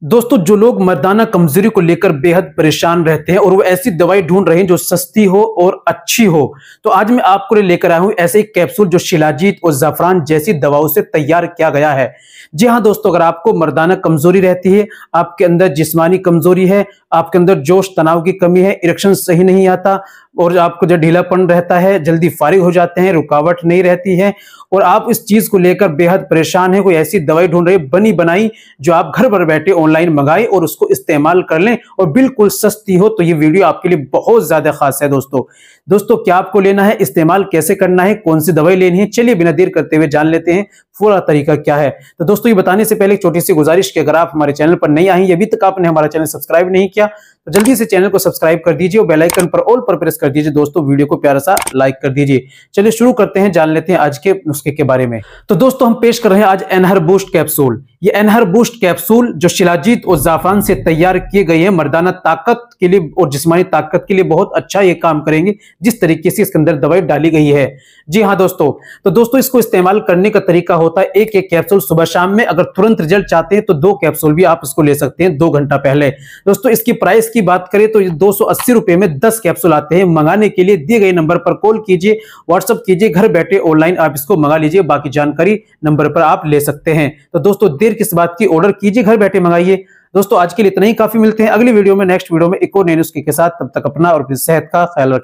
दोस्तों, जो लोग मर्दाना कमजोरी को लेकर बेहद परेशान रहते हैं और वो ऐसी दवाई ढूंढ रहे हैं जो सस्ती हो और अच्छी हो, तो आज मैं आपको लेकर आया हूं ऐसे एक कैप्सूल जो शिलाजीत और जाफरान जैसी दवाओं से तैयार किया गया है। जी हां दोस्तों, अगर आपको मर्दाना कमजोरी रहती है, आपके अंदर जिस्मानी कमजोरी है, आपके अंदर जोश तनाव की कमी है, इरेक्शन सही नहीं आता और आपको जो ढीलापन रहता है, जल्दी फारिग हो जाते हैं, रुकावट नहीं रहती है और आप इस चीज को लेकर बेहद परेशान है, कोई ऐसी दवाई ढूंढ रहे बनी बनाई जो आप घर पर बैठे ऑनलाइन मंगाएं और उसको इस्तेमाल कर लें और बिल्कुल सस्ती हो, तो ये वीडियो आपके लिए बहुत ज्यादा खास है। दोस्तों क्या आपको लेना है, इस्तेमाल कैसे करना है, कौन सी दवाई लेनी है, चलिए बिना देर करते हुए जान लेते हैं पूरा तरीका क्या है। तो दोस्तों ये बताने से पहले एक छोटी सी गुजारिश कि अगर आप हमारे चैनल पर नहीं आई, अभी तक आपने हमारा चैनल सब्सक्राइब नहीं किया तो जल्दी से चैनल को सब्सक्राइब कर दीजिए और बेल आइकन पर ऑल पर प्रेस कर दीजिए। दोस्तों वीडियो को प्यारा सा लाइक कर दीजिए। चलिए शुरू करते हैं, जान लेते हैं आज के नुस्खे के बारे में। तो दोस्तों हम पेश कर रहे हैं आज एनहर बूस्ट कैप्सूल। ये एनहर बूस्ट कैप्सूल जो शिलाजीत और जाफरान से तैयार किए गए हैं, मर्दाना ताकत के लिए और जिस्मानी ताकत के लिए बहुत अच्छा ये काम करेंगे जिस तरीके से इसके अंदर दवाई डाली गई है। जी हाँ दोस्तों, तो दोस्तों इसको इस्तेमाल करने का तरीका होता है एक एक कैप्सूल सुबह शाम में। अगर तुरंत रिजल्ट चाहते हैं तो 2 कैप्सूल भी आप इसको ले सकते हैं 2 घंटा पहले। दोस्तों इसकी प्राइस की बात करें तो 280 रुपए में 10 कैप्सूल आते हैं। मंगाने के लिए दिए गए नंबर पर कॉल कीजिए, व्हाट्सएप कीजिए, घर बैठे ऑनलाइन आप इसको मंगा लीजिए, बाकी जानकारी नंबर पर आप ले सकते हैं। तो दोस्तों देर किस बात की, ऑर्डर कीजिए, घर बैठे मंगाइए। दोस्तों आज के लिए इतना ही काफी, मिलते हैं अगली वीडियो में, नेक्स्ट वीडियो में एक और नए नुस्खे के साथ। तब तक अपना और अपनी सेहत का ख्याल रखिए।